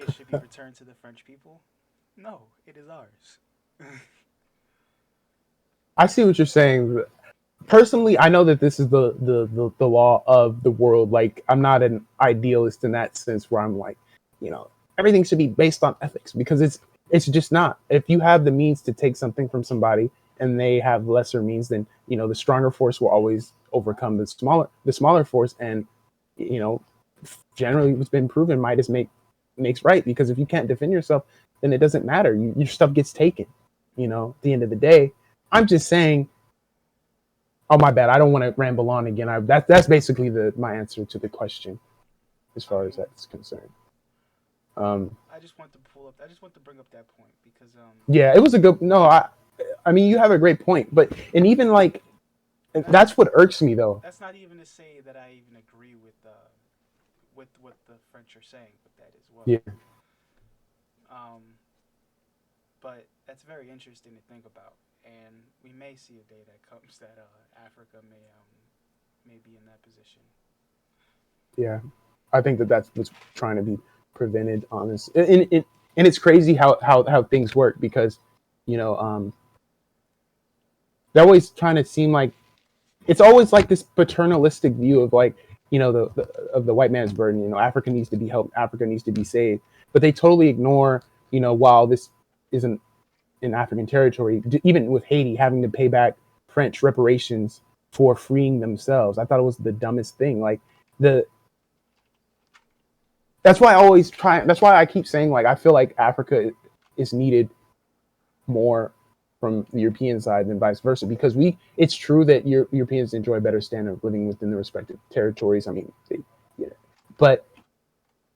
it should be returned to the French people? No, it is ours. I see what you're saying. Personally, I know that this is the law of the world. Like, I'm not an idealist in that sense where I'm like, you know, everything should be based on ethics because it's just not. If you have the means to take something from somebody and they have lesser means, then the stronger force will always overcome the smaller force. And you know, generally, what's been proven, makes right, because if you can't defend yourself, then it doesn't matter. Your stuff gets taken. At the end of the day, I'm just saying. Oh, my bad. I don't want to ramble on again. That's basically my answer to the question as far as Okay. that's concerned. Um, I just want to pull up. I just want to bring up that point because yeah, it was a good. No, I mean, you have a great point, but and even like that's that's what irks me though. that's not even to say that I even agree with what the French are saying with that as well. Yeah, Um, but that's very interesting to think about, and we may see a day that comes that Africa may be in that position. yeah. I think that's what's trying to be prevented. Honest, and it's crazy how things work because, you know, um, they're always trying to seem like it's always like this paternalistic view of like of the white man's burden. Africa needs to be helped, Africa needs to be saved, but they totally ignore, while this isn't in African territory, even with Haiti having to pay back French reparations for freeing themselves. I thought it was the dumbest thing. Like the that's why I always try. That's why I keep saying, like, I feel like Africa is needed more from the European side than vice versa, because it's true that Europeans enjoy a better standard of living within their respective territories. I mean, but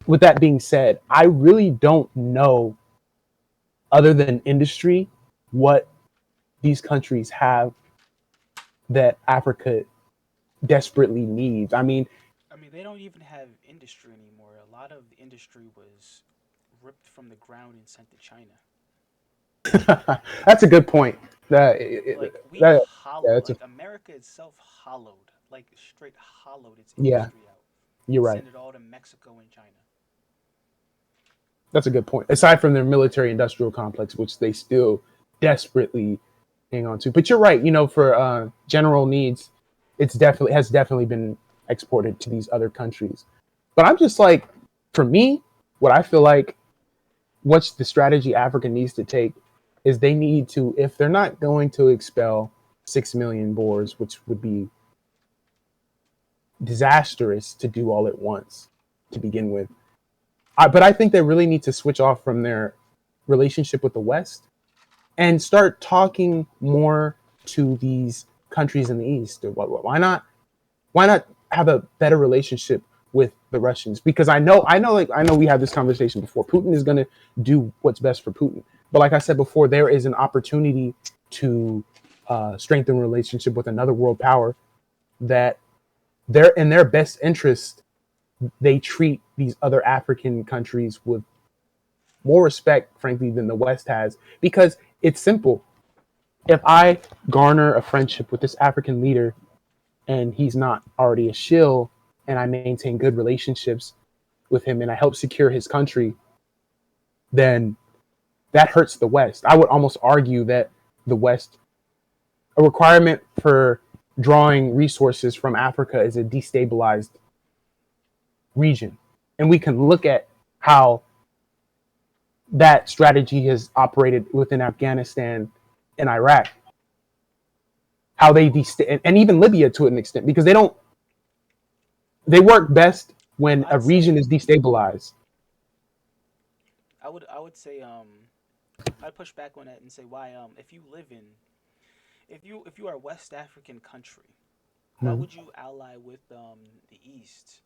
with that being said, I really don't know, other than industry, what these countries have that Africa desperately needs. I mean, I mean, they don't even have industry anymore. A lot of the industry was ripped from the ground and sent to China. that's a good point. That, Like we that yeah, hollow, that's a like America itself hollowed, like straight hollowed its yeah, industry out you're and right. sent it all to Mexico and China. That's a good point. Aside from their military industrial complex, which they still desperately hang on to. But you're right. For general needs, it's definitely has definitely been exported to these other countries. But I'm just like, for me, what I feel like, what's the strategy Africa needs to take is they need to, if they're not going to expel 6 million Boers, which would be disastrous to do all at once to begin with. But I think they really need to switch off from their relationship with the West and start talking more to these countries in the East. Why not? Why not have a better relationship with the Russians? Because I know we had this conversation before. Putin is going to do what's best for Putin. But like I said before, there is an opportunity to strengthen a relationship with another world power that they're in their best interest. They treat these other African countries with more respect, frankly, than the West has, because it's simple. If I garner a friendship with this African leader and he's not already a shill, and I maintain good relationships with him and I help secure his country, then that hurts the West. I would almost argue that the West, a requirement for drawing resources from Africa is a destabilized region. And we can look at how that strategy has operated within Afghanistan and Iraq, how and even Libya to an extent, because they work best when a I'd region say is destabilized. I would say I'd push back on that and say why if you live in if you are a West African country, why Mhm. would you ally with the East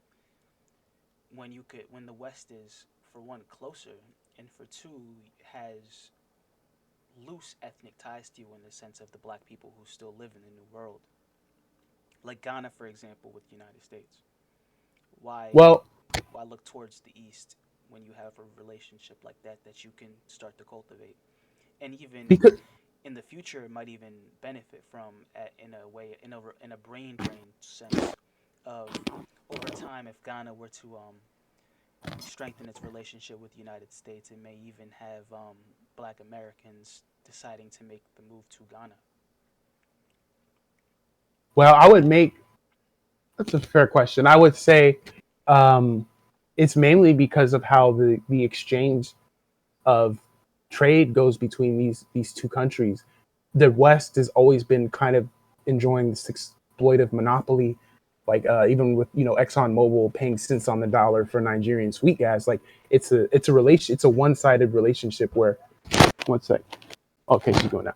when the West is, for one, closer, and for two, has loose ethnic ties to you in the sense of the black people who still live in the New World, like Ghana, for example, with the United States. Why Well, why look towards the East when you have a relationship like that you can start to cultivate, and even because in the future it might even benefit from in a way in a brain drain sense of over time if Ghana were to strengthen its relationship with the United States. It may even have Black Americans deciding to make the move to Ghana. Well, that's a fair question. I would say um, it's mainly because of how the exchange of trade goes between these two countries. The West has always been kind of enjoying this exploitive monopoly, like even with Exxon Mobil paying cents on the dollar for Nigerian sweet gas. Like it's a relation, it's a one sided relationship where one sec. Okay, she's going now.